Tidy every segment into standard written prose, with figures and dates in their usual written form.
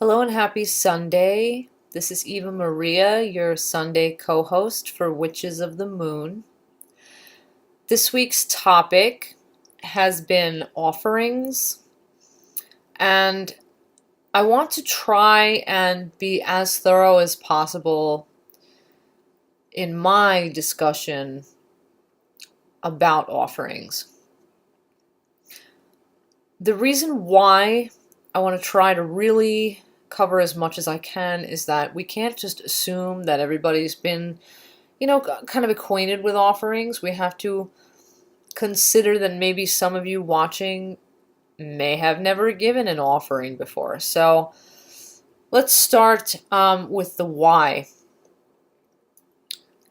Hello and happy Sunday. This is Eva Maria, your Sunday co-host for Witches of the Moon. This week's topic has been offerings, and I want to try and be as thorough as possible in my discussion about offerings. The reason why I want to try to really cover as much as I can is that we can't just assume that everybody's been, kind of acquainted with offerings. We have to consider that maybe some of you watching may have never given an offering before. So let's start with the why.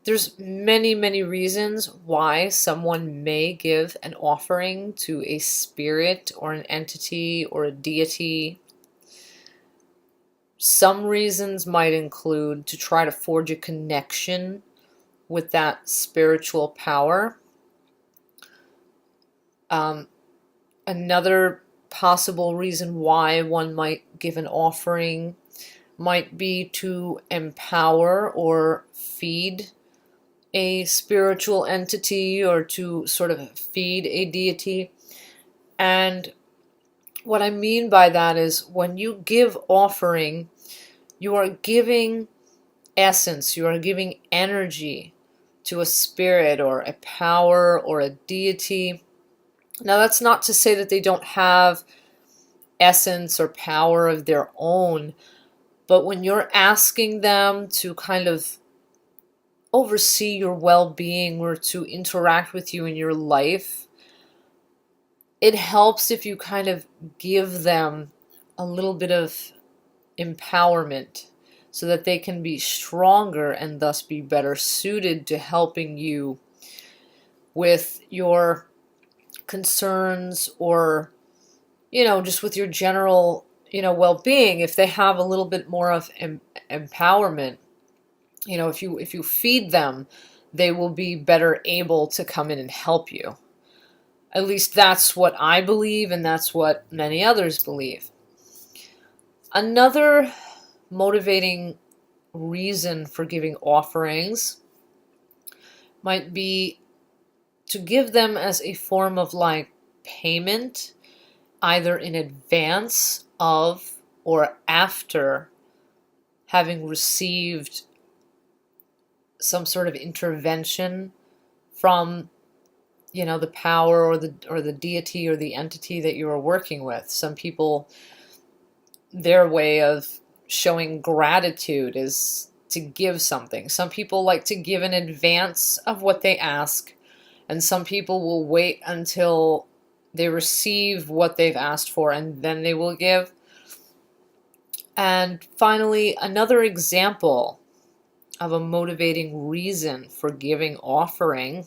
There's many reasons why someone may give an offering to a spirit or an entity or a deity. Some reasons might include to try to forge a connection with that spiritual power. Another possible reason why one might give an offering might be to empower or feed a spiritual entity or to sort of feed a deity. And what I mean by that is when you give offering, you are giving essence, you are giving energy to a spirit or a power or a deity. Now, that's not to say that they don't have essence or power of their own, but when you're asking them to kind of oversee your well-being or to interact with you in your life, it helps if you kind of give them a little bit of empowerment so that they can be stronger and thus be better suited to helping you with your concerns or, just with your general, well-being. If they have a little bit more of empowerment, if you feed them, they will be better able to come in and help you. At least that's what I believe, and that's what many others believe. Another motivating reason for giving offerings might be to give them as a form of payment, either in advance of or after having received some sort of intervention from the power or the deity or the entity that you are working with. Some people, their way of showing gratitude is to give something. Some people like to give in advance of what they ask, and some people will wait until they receive what they've asked for and then they will give. And finally, another example of a motivating reason for giving offering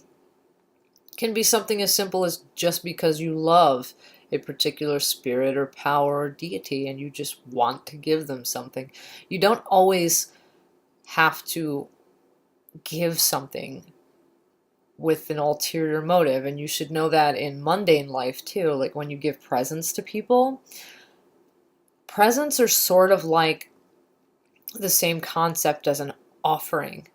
can be something as simple as just because you love a particular spirit or power or deity and you just want to give them something. You don't always have to give something with an ulterior motive, and you should know that in mundane life too. Like when you give presents to people, presents are sort of like the same concept as an offering.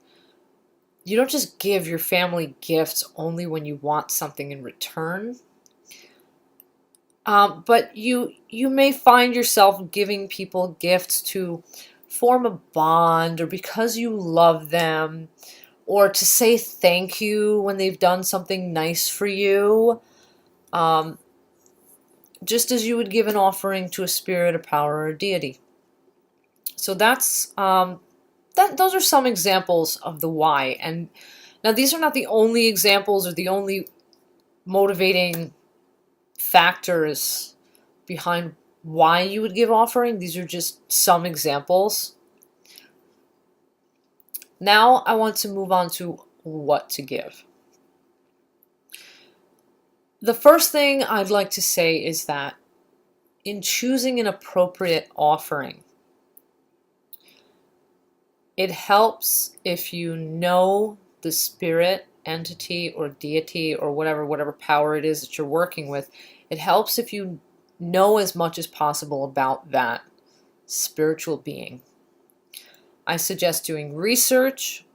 You don't just give your family gifts only when you want something in return. But you may find yourself giving people gifts to form a bond, or because you love them, or to say thank you when they've done something nice for you. Just as you would give an offering to a spirit, a power, or a deity. So those are some examples of the why. And now these are not the only examples or the only motivating factors behind why you would give offering. These are just some examples. Now I want to move on to what to give. The first thing I'd like to say is that in choosing an appropriate offering, it helps if you know the spirit, entity, or deity, or whatever power it is that you're working with. It helps if you know as much as possible about that spiritual being. I suggest doing research.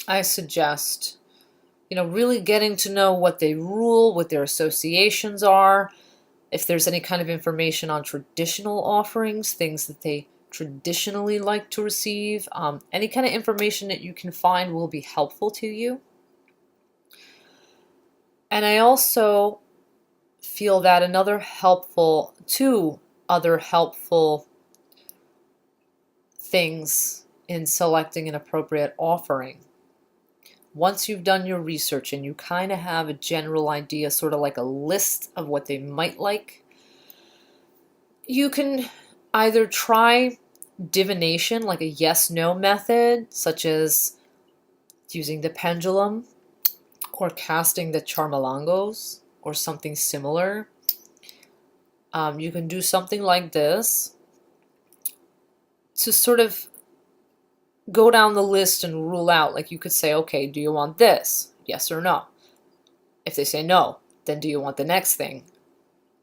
I suggest, really getting to know what they rule, what their associations are, if there's any kind of information on traditional offerings, things that they traditionally like to receive. Any kind of information that you can find will be helpful to you. And I also feel that two other helpful things in selecting an appropriate offering. Once you've done your research and you kind of have a general idea, sort of like a list of what they might like, you can either try divination, like a yes-no method, such as using the pendulum or casting the charmalangos or something similar. You can do something like this to sort of go down the list and rule out. Like you could say, okay, do you want this? Yes or no? If they say no, then do you want the next thing?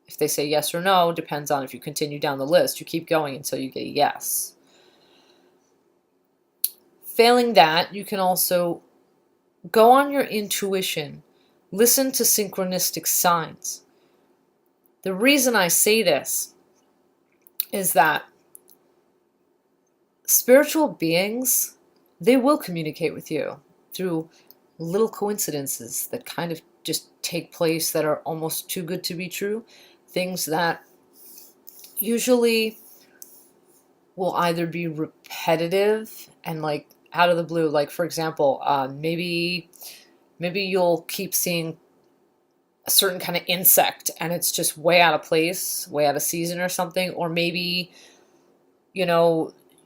If they say yes or no, depends on if you continue down the list. You keep going until you get a yes. Failing that, you can also go on your intuition. Listen to synchronistic signs. The reason I say this is that spiritual beings, they will communicate with you through little coincidences that kind of just take place that are almost too good to be true. Things that usually will either be repetitive and like out of the blue. Like, for example, maybe you'll keep seeing a certain kind of insect and it's just way out of place, way out of season or something. Or maybe,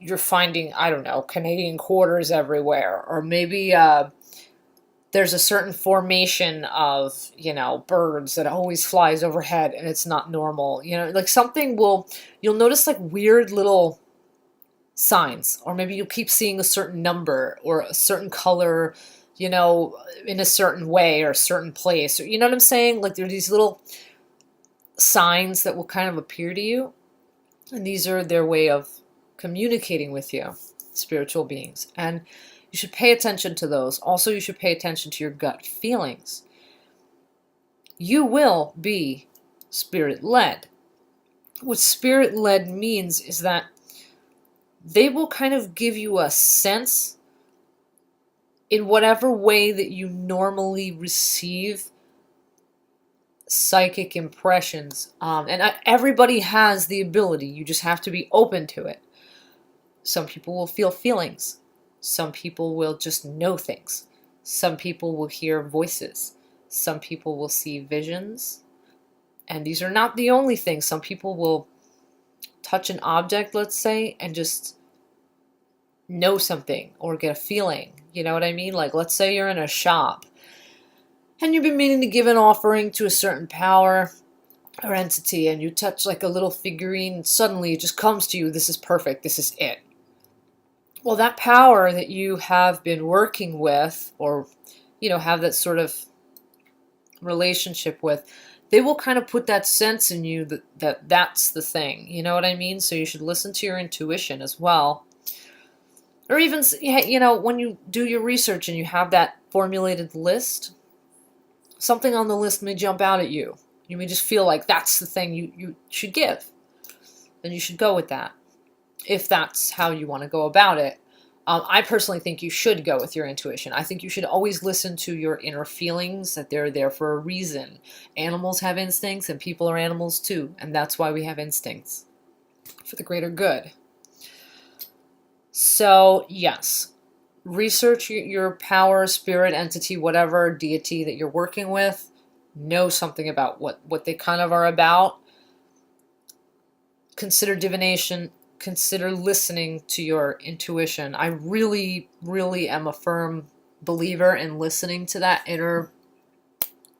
you're finding, I don't know, Canadian quarters everywhere. Or maybe there's a certain formation of, birds that always flies overhead and it's not normal. Like you'll notice like weird little signs. Or maybe you'll keep seeing a certain number or a certain color, in a certain way or a certain place. You know what I'm saying? Like there are these little signs that will kind of appear to you. And these are their way of communicating with you, spiritual beings. And you should pay attention to those. Also, you should pay attention to your gut feelings. You will be spirit-led. What spirit-led means is that they will kind of give you a sense in whatever way that you normally receive psychic impressions. Everybody has the ability. You just have to be open to it. Some people will feel feelings. Some people will just know things. Some people will hear voices. Some people will see visions. And these are not the only things. Some people will touch an object, let's say, and just know something or get a feeling. You know what I mean? Like, let's say you're in a shop and you've been meaning to give an offering to a certain power or entity, and you touch like a little figurine, and suddenly it just comes to you, this is perfect, this is it. Well, that power that you have been working with, or, have that sort of relationship with, they will kind of put that sense in you that's the thing. You know what I mean? So you should listen to your intuition as well. Or even, when you do your research and you have that formulated list, something on the list may jump out at you. You may just feel like that's the thing you should give. Then you should go with that, if that's how you want to go about it. I personally think you should go with your intuition. I think you should always listen to your inner feelings, that they're there for a reason. Animals have instincts, and people are animals too, and that's why we have instincts, for the greater good. So, yes, research your power, spirit, entity, whatever deity that you're working with. Know something about what they kind of are about. Consider divination. Consider listening to your intuition. I really, really am a firm believer in listening to that inner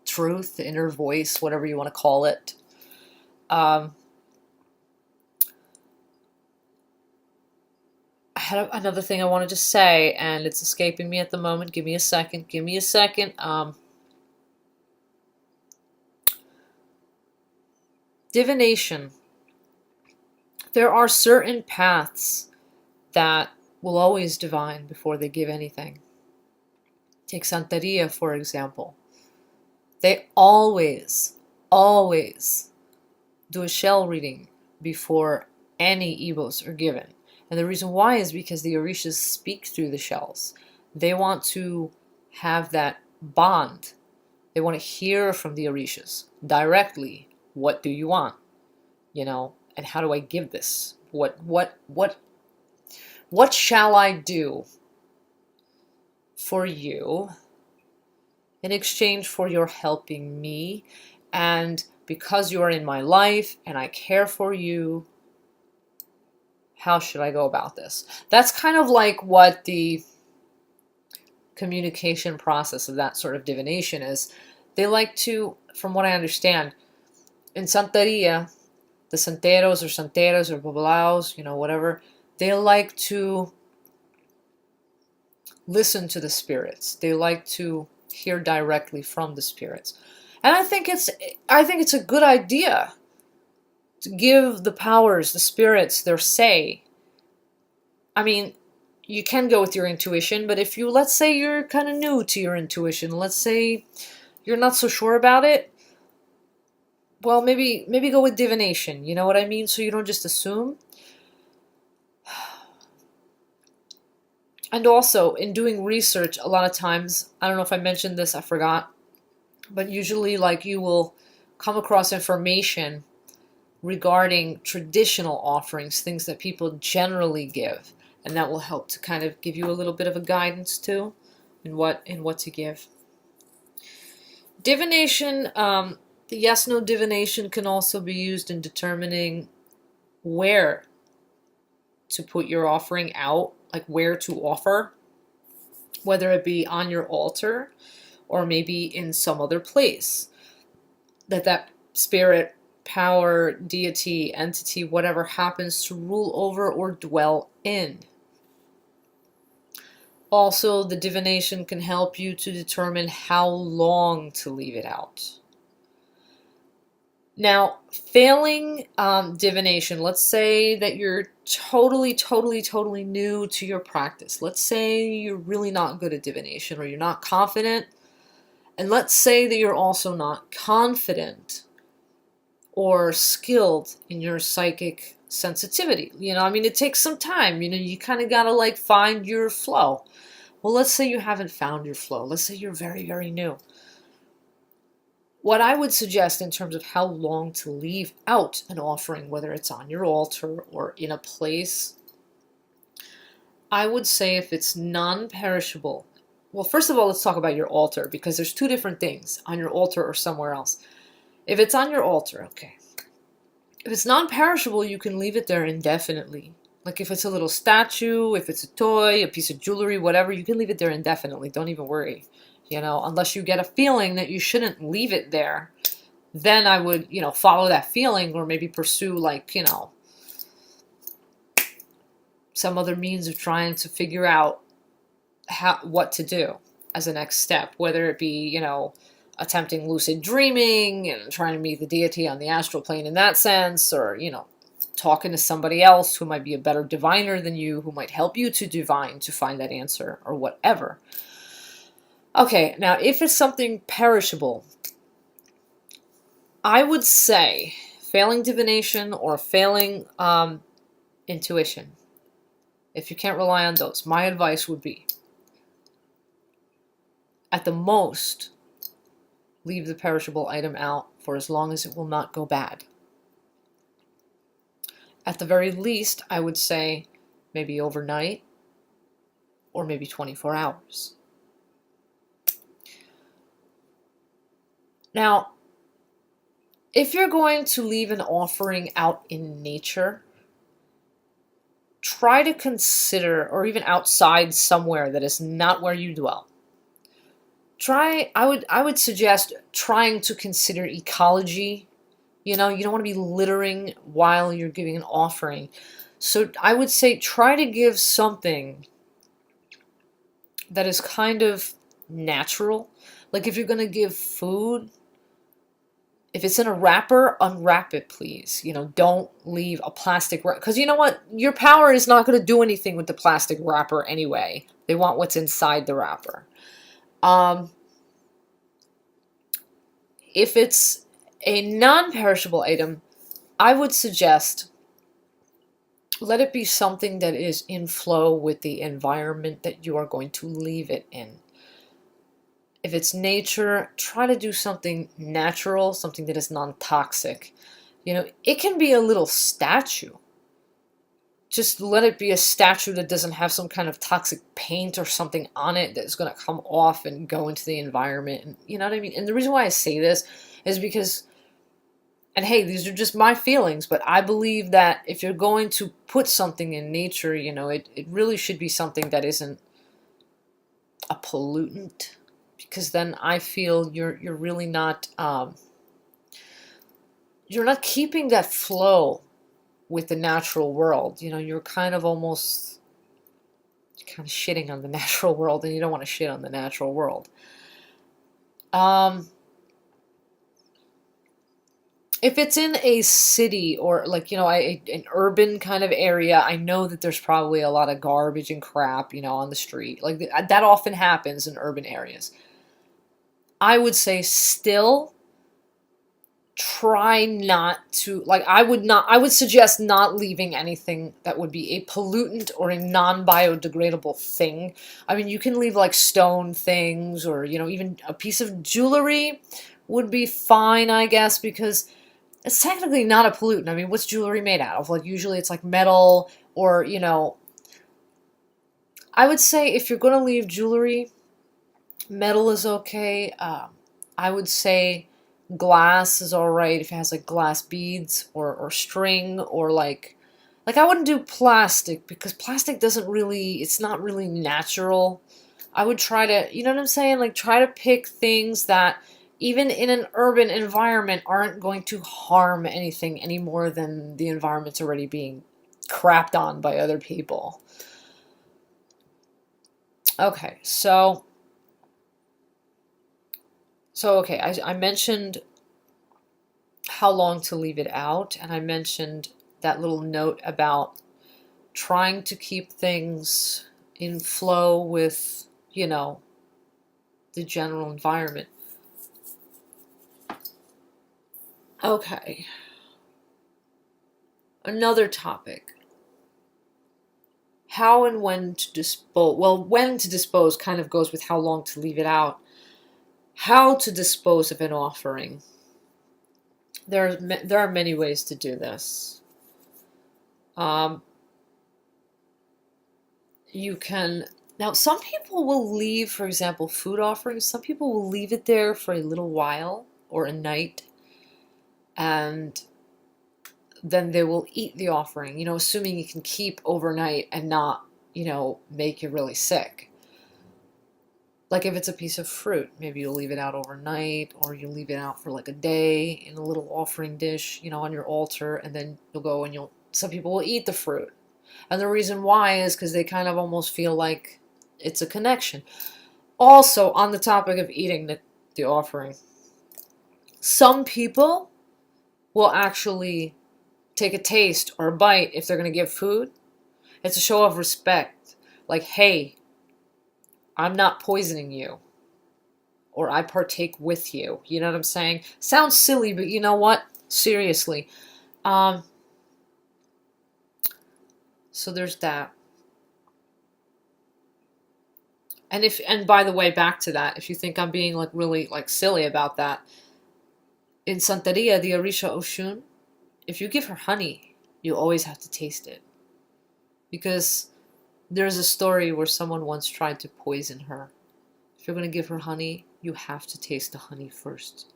truth, the inner voice, whatever you want to call it. I had another thing I wanted to say, and it's escaping me at the moment. Give me a second. Divination There are certain paths that will always divine before they give anything. Take Santeria, for example. They always, always do a shell reading before any Ebos are given. And the reason why is because the Orishas speak through the shells. They want to have that bond. They want to hear from the Orishas directly. What do you want? You know, and how do I give this? What shall I do for you in exchange for your helping me? And because you are in my life and I care for you, how should I go about this? That's kind of like what the communication process of that sort of divination is. They like to, from what I understand, in Santeria, the Santeros or Santeras or Babalaos, you know, whatever, they like to listen to the spirits. They like to hear directly from the spirits. And I think it's a good idea to give the powers, the spirits, their say. I mean, you can go with your intuition, but if you, let's say you're kind of new to your intuition, let's say you're not so sure about it, well, maybe go with divination, you know what I mean? So you don't just assume. And also, in doing research, a lot of times, I don't know if I mentioned this, I forgot, but usually, like, you will come across information regarding traditional offerings, things that people generally give, and that will help to kind of give you a little bit of a guidance too in what to give. Divination, the yes/no divination can also be used in determining where to put your offering out, like where to offer, whether it be on your altar or maybe in some other place that spirit, power, deity, entity, whatever happens to rule over or dwell in. Also, the divination can help you to determine how long to leave it out. Now, failing divination, let's say that you're totally new to your practice. Let's say you're really not good at divination or you're not confident. And let's say that you're also not confident or skilled in your psychic sensitivity. You know, I mean, it takes some time. You know, you kind of got to like find your flow. Well, let's say you haven't found your flow. Let's say you're very new. What I would suggest in terms of how long to leave out an offering, whether it's on your altar or in a place, I would say if it's non-perishable. Well, first of all, let's talk about your altar, because there's two different things, on your altar or somewhere else. If it's on your altar, okay. If it's non-perishable, you can leave it there indefinitely. Like if it's a little statue, if it's a toy, a piece of jewelry, whatever, you can leave it there indefinitely. Don't even worry. You know, unless you get a feeling that you shouldn't leave it there, then I would, you know, follow that feeling or maybe pursue, like, you know, some other means of trying to figure out what to do as a next step, whether it be, you know, attempting lucid dreaming and trying to meet the deity on the astral plane in that sense, or, you know, talking to somebody else who might be a better diviner than you, who might help you to divine, to find that answer, or whatever. Okay, now if it's something perishable, I would say failing divination or failing intuition, if you can't rely on those, my advice would be, at the most, leave the perishable item out for as long as it will not go bad. At the very least, I would say maybe overnight or maybe 24 hours. Now, if you're going to leave an offering out in nature, try to consider, or even outside somewhere that is not where you dwell. I would suggest trying to consider ecology. You know, you don't want to be littering while you're giving an offering. So I would say try to give something that is kind of natural. Like if you're going to give food, If it's in a wrapper, unwrap it, please. Don't leave a plastic wrapper. Because you know what? Your power is not going to do anything with the plastic wrapper anyway. They want what's inside the wrapper. Um, if it's a non-perishable item, I would suggest let it be something that is in flow with the environment that you are going to leave it in. If it's nature, try to do something natural, something that is non-toxic. It can be a little statue. Just let it be a statue that doesn't have some kind of toxic paint or something on it that's going to come off and go into the environment. And you know what I mean? And the reason why I say this is because, and hey, these are just my feelings, but I believe that if you're going to put something in nature, it really should be something that isn't a pollutant, because then I feel you're really not you're not keeping that flow with the natural world. You're kind of almost kind of shitting on the natural world, and you don't want to shit on the natural world. If it's in a city or like, an urban kind of area, I know that there's probably a lot of garbage and crap, on the street. Like that often happens in urban areas. I would say still try not to, like, I would suggest not leaving anything that would be a pollutant or a non-biodegradable thing. I mean, you can leave like stone things, or even a piece of jewelry would be fine, I guess, because it's technically not a pollutant. I mean, what's jewelry made out of? Like, usually it's like metal, or I would say if you're going to leave jewelry, metal is okay. I would say glass is all right if it has like glass beads or string, or like I wouldn't do plastic, because plastic doesn't really, it's not really natural. I would try to, you know what I'm saying? Like, try to pick things that even in an urban environment aren't going to harm anything any more than the environment's already being crapped on by other people. Okay, okay, I mentioned how long to leave it out, and I mentioned that little note about trying to keep things in flow with, the general environment. Okay. Another topic. How and when to dispose. Well, when to dispose kind of goes with how long to leave it out. How to dispose of an offering. There are many ways to do this. You can, now some people will leave, for example, food offerings. Some people will leave it there for a little while or a night, and then they will eat the offering, assuming you can keep overnight and not, make you really sick. Like if it's a piece of fruit, maybe you'll leave it out overnight, or you leave it out for like a day in a little offering dish, on your altar, and then you'll go and some people will eat the fruit. And the reason why is because they kind of almost feel like it's a connection. Also, on the topic of eating the offering, some people will actually take a taste or a bite if they're going to give food. It's a show of respect. Like, hey, I'm not poisoning you, or I partake with you. You know what I'm saying? Sounds silly, but you know what? Seriously. So there's that. And by the way, back to that, if you think I'm being like really like silly about that, in Santeria, the Orisha Oshun, if you give her honey, you always have to taste it. Because there's a story where someone once tried to poison her. If you're going to give her honey, you have to taste the honey first.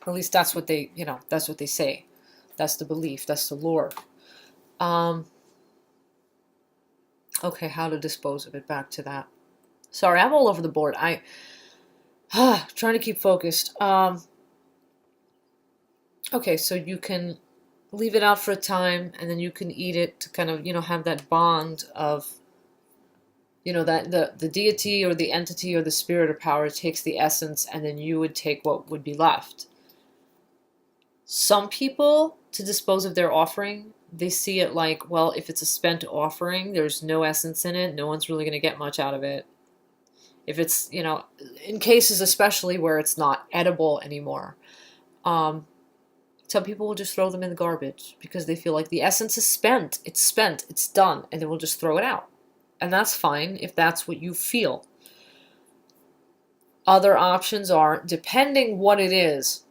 Or at least that's what they, that's what they say. That's the belief. That's the lore. Okay, how to dispose of it. Back to that. Sorry, I'm all over the board. Trying to keep focused. Okay, so you can leave it out for a time, and then you can eat it to kind of, have that bond of that the deity or the entity or the spirit or power takes the essence, and then you would take what would be left. Some people, to dispose of their offering, they see it like, well, if it's a spent offering, there's no essence in it, no one's really going to get much out of it. If it's, in cases especially where it's not edible anymore, some people will just throw them in the garbage because they feel like the essence is spent, it's done, and they will just throw it out. And that's fine if that's what you feel. Other options are, depending what it is,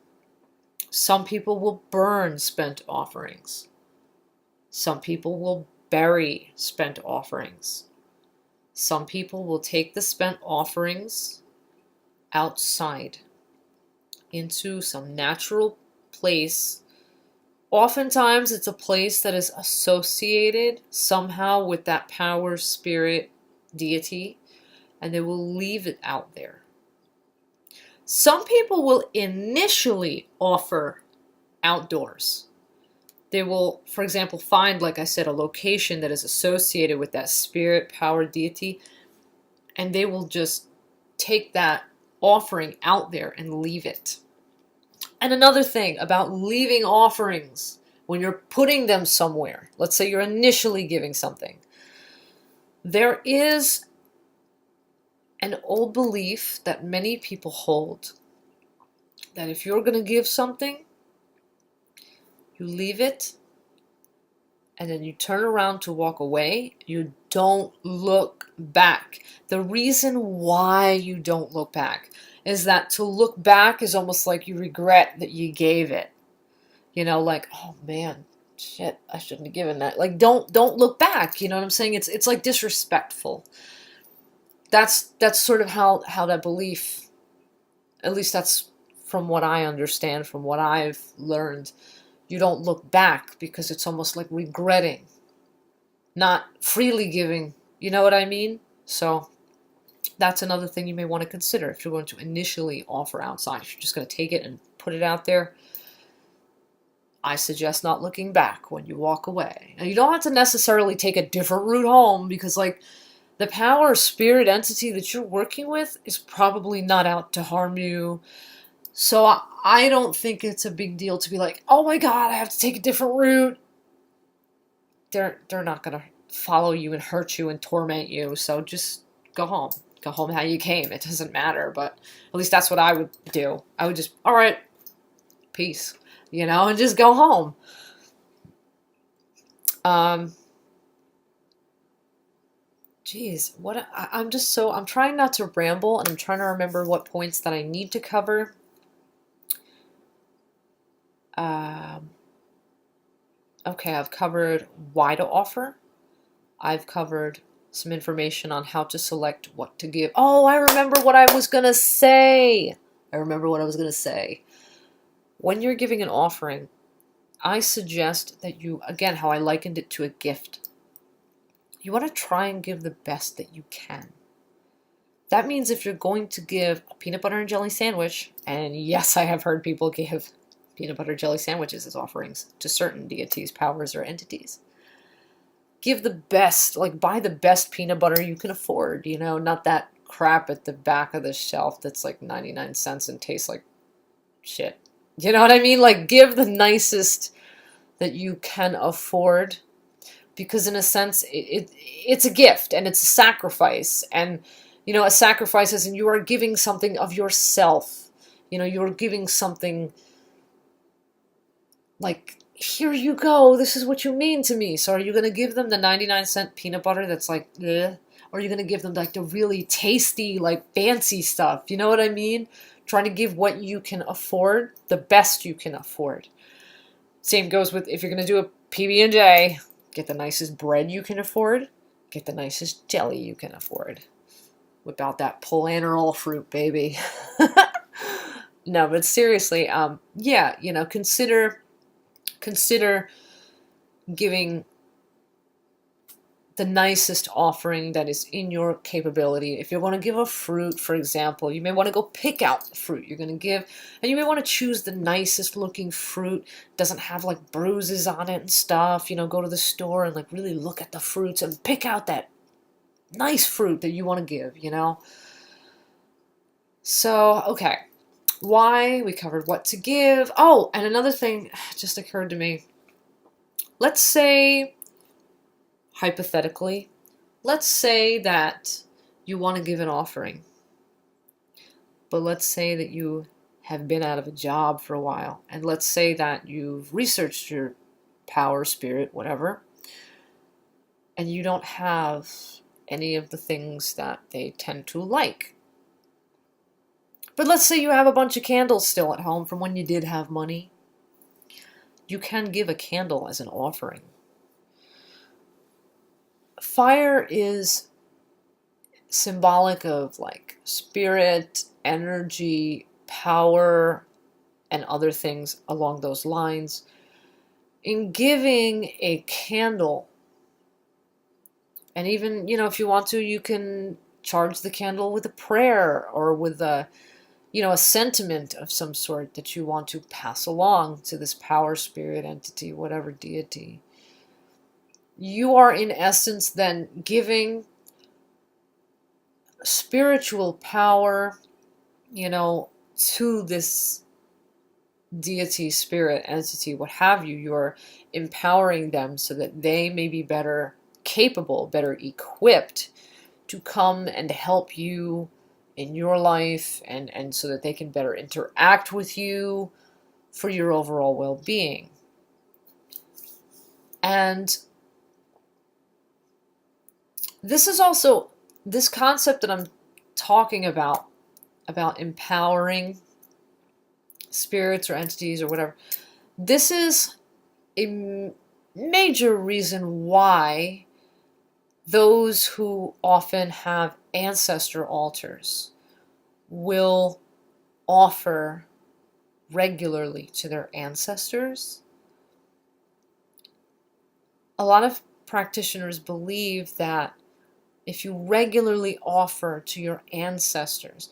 some people will burn spent offerings. Some people will bury spent offerings. Some people will take the spent offerings outside into some natural place. Oftentimes it's a place that is associated somehow with that power, spirit, deity, and they will leave it out there. Some people will initially offer outdoors. They will, for example, find, like I said, a location that is associated with that spirit, power, deity, and they will just take that offering out there and leave it. And another thing about leaving offerings, when you're putting them somewhere, let's say you're initially giving something, there is an old belief that many people hold that if you're going to give something, you leave it and then you turn around to walk away. You don't look back. The reason why you don't look back is that to look back is almost like you regret that you gave it. Like, oh man, shit, I shouldn't have given that. Like, don't look back. You know what I'm saying? It's like disrespectful. That's sort of how that belief, at least that's from what I understand, from what I've learned. You don't look back because it's almost like regretting, not freely giving. You know what I mean? So that's another thing you may want to consider if you're going to initially offer outside. If you're just going to take it and put it out there, I suggest not looking back when you walk away. And you don't have to necessarily take a different route home because, like, the power or spirit entity that you're working with is probably not out to harm you. So I don't think it's a big deal to be like, oh my God, I have to take a different route. They're not going to follow you and hurt you and torment you. So just go home. Go home how you came. It doesn't matter. But at least that's what I would do. I would just, all right, peace, and just go home. Geez, I'm trying not to ramble, and I'm trying to remember what points that I need to cover. Okay, I've covered why to offer. I've covered some information on how to select what to give. Oh, I remember what I was going to say. When you're giving an offering, I suggest that you, again, how I likened it to a gift. You want to try and give the best that you can. That means if you're going to give a peanut butter and jelly sandwich, and yes, I have heard people give peanut butter jelly sandwiches as offerings to certain deities, powers, or entities. Give the best, like buy the best peanut butter you can afford, not that crap at the back of the shelf that's like 99 cents and tastes like shit. You know what I mean? Like, give the nicest that you can afford, because in a sense, it's a gift and it's a sacrifice. And, a sacrifice is, and you are giving something of yourself. You're giving something like, here you go, this is what you mean to me. So are you going to give them the 99-cent peanut butter that's like, ugh? Or are you going to give them like the really tasty, like fancy stuff? You know what I mean? Trying to give what you can afford, the best you can afford. Same goes with if you're going to do a PB&J, get the nicest bread you can afford, get the nicest jelly you can afford. Whip out that Polanerol fruit, baby. No, but seriously, consider giving the nicest offering that is in your capability. If you're going to give a fruit, for example, you may want to go pick out the fruit you're going to give, and you may want to choose the nicest looking fruit. Doesn't have like bruises on it and stuff. Go to the store and like really look at the fruits and pick out that nice fruit that you want to give, you know? So, okay. Why? We covered what to give. Oh, and another thing just occurred to me. Let's say, hypothetically, let's say that you want to give an offering. But let's say that you have been out of a job for a while. And let's say that you've researched your power, spirit, whatever, and you don't have any of the things that they tend to like. But let's say you have a bunch of candles still at home from when you did have money. You can give a candle as an offering. Fire is symbolic of like spirit, energy, power, and other things along those lines. In giving a candle, and even, if you want to, you can charge the candle with a prayer or with a sentiment of some sort that you want to pass along to this power, spirit, entity, whatever deity. You are in essence then giving spiritual power, to this deity, spirit, entity, what have you. You're empowering them so that they may be better capable, better equipped to come and help you in your life, and so that they can better interact with you for your overall well-being. And this is also this concept that I'm talking about empowering spirits or entities or whatever. This is a major reason why those who often have ancestor altars will offer regularly to their ancestors. A lot of practitioners believe that if you regularly offer to your ancestors,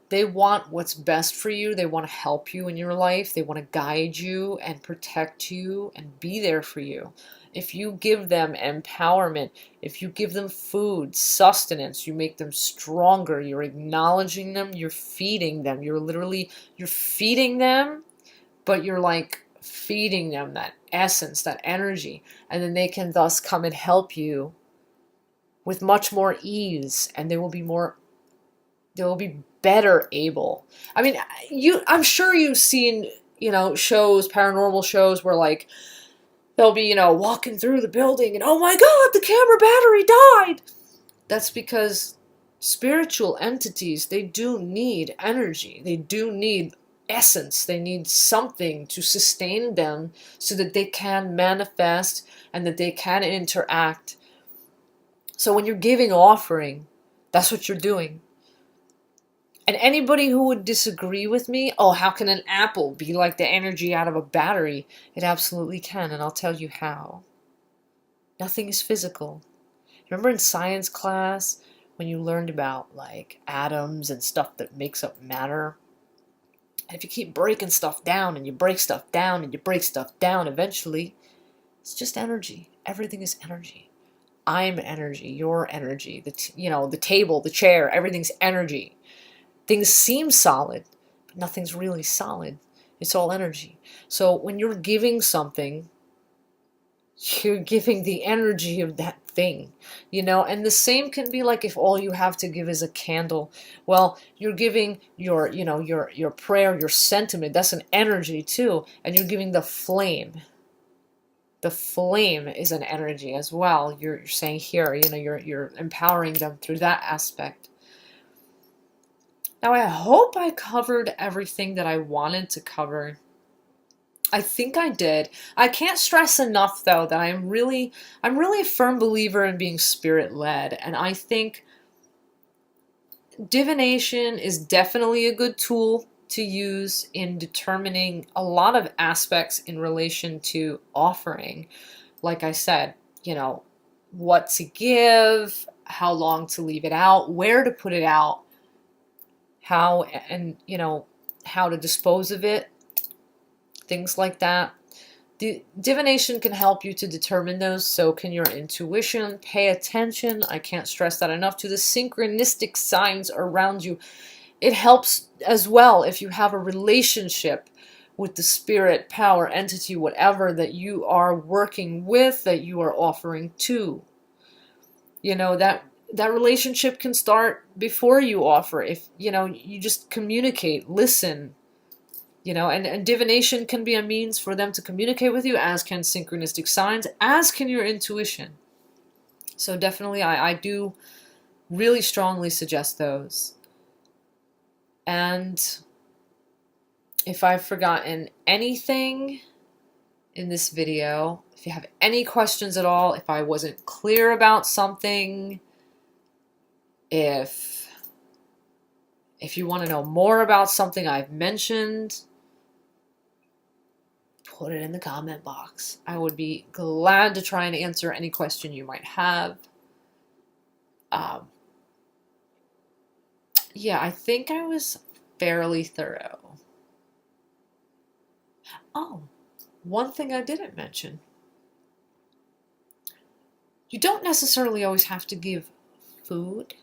they want what's best for you. They want to help you in your life. They want to guide you and protect you and be there for you. If you give them empowerment, if you give them food, sustenance, you make them stronger. You're acknowledging them. You're feeding them. You're feeding them, but you're like feeding them that essence, that energy. And then they can thus come and help you with much more ease, and they will be better able. I mean, I'm sure you've seen, shows, paranormal shows where like they'll be, walking through the building and, oh my God, the camera battery died. That's because spiritual entities, they do need energy. They do need essence. They need something to sustain them so that they can manifest and that they can interact. So when you're giving offering, that's what you're doing. And anybody who would disagree with me, oh, how can an apple be like the energy out of a battery? It absolutely can, and I'll tell you how. Nothing is physical. Remember in science class when you learned about like atoms and stuff that makes up matter? And if you keep breaking stuff down and you break stuff down and you break stuff down, eventually it's just energy. Everything is energy. I'm energy, you're energy, the table, the chair, everything's energy. Things seem solid, but nothing's really solid. It's all energy. So when you're giving something, you're giving the energy of that thing, and the same can be like if all you have to give is a candle. Well, you're giving your prayer, your sentiment, that's an energy too, and you're giving the flame. The flame is an energy as well. You're saying here, you're empowering them through that aspect. Now, I hope I covered everything that I wanted to cover. I think I did. I can't stress enough, though, that I'm really a firm believer in being spirit-led, and I think divination is definitely a good tool to use in determining a lot of aspects in relation to offering. Like I said, what to give, how long to leave it out, where to put it out, how to dispose of it, things like that. Divination can help you to determine those, so can your intuition. Pay attention, I can't stress that enough, to the synchronistic signs around you. It helps as well if you have a relationship with the spirit, power, entity, whatever that you are working with, that you are offering to. You know, that relationship can start before you offer. If, you know, you just communicate, listen, you know, and divination can be a means for them to communicate with you, as can synchronistic signs, as can your intuition. So definitely I do really strongly suggest those. And if I've forgotten anything in this video, if you have any questions at all, if I wasn't clear about something, if you want to know more about something I've mentioned, put it in the comment box. I would be glad to try and answer any question you might have. Yeah, I think I was fairly thorough. Oh, one thing I didn't mention. You don't necessarily always have to give food.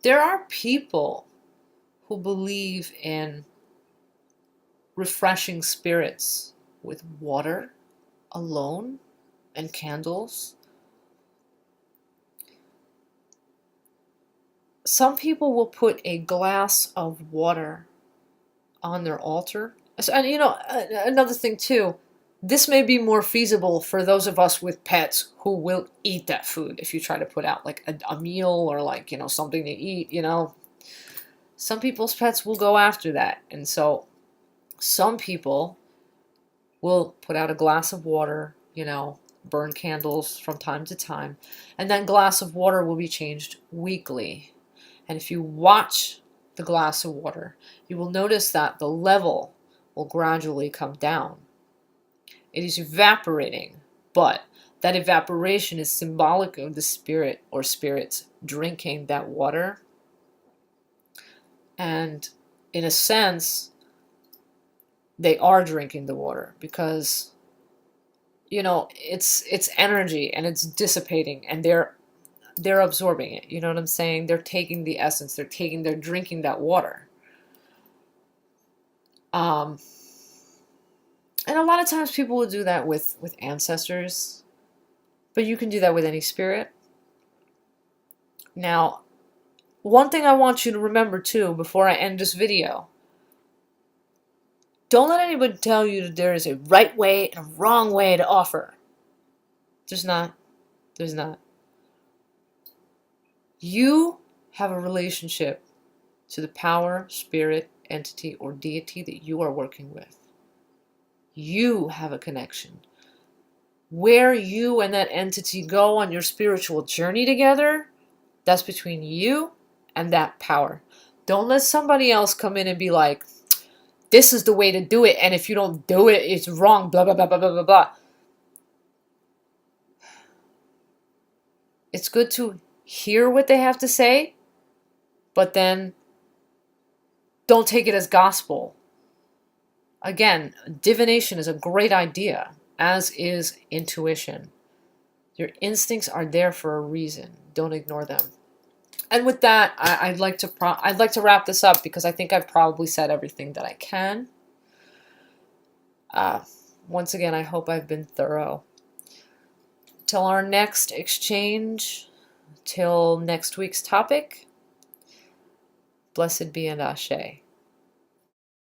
There are people who believe in refreshing spirits with water alone and candles. Some people will put a glass of water on their altar. And you know, another thing too, this may be more feasible for those of us with pets who will eat that food. If you try to put out like a meal or like, you know, something to eat, you know, some people's pets will go after that. And so some people will put out a glass of water, you know, burn candles from time to time, and that glass of water will be changed weekly. And if you watch the glass of water, you will notice that the level will gradually come down. It is evaporating, but that evaporation is symbolic of the spirit or spirits drinking that water. And in a sense, they are drinking the water because, you know, it's energy and it's dissipating, and they're absorbing it. You know what I'm saying? They're taking the essence. They're drinking that water. And a lot of times people will do that with ancestors, but you can do that with any spirit. Now, one thing I want you to remember too before I end this video: don't let anybody tell you that there is a right way and a wrong way to offer. There's not. There's not. You have a relationship to the power, spirit, entity, or deity that you are working with. You have a connection. Where you and that entity go on your spiritual journey together, that's between you and that power. Don't let somebody else come in and be like, this is the way to do it, and if you don't do it, it's wrong, blah, blah, blah, blah, blah, blah, blah. It's good to hear what they have to say, but then don't take it as gospel. Again, divination is a great idea, as is intuition. Your instincts are there for a reason. Don't ignore them. And with that, I'd like to wrap this up because I think I've probably said everything that I can. Once again, I hope I've been thorough. Till our next exchange, till next week's topic, blessed be and ashe.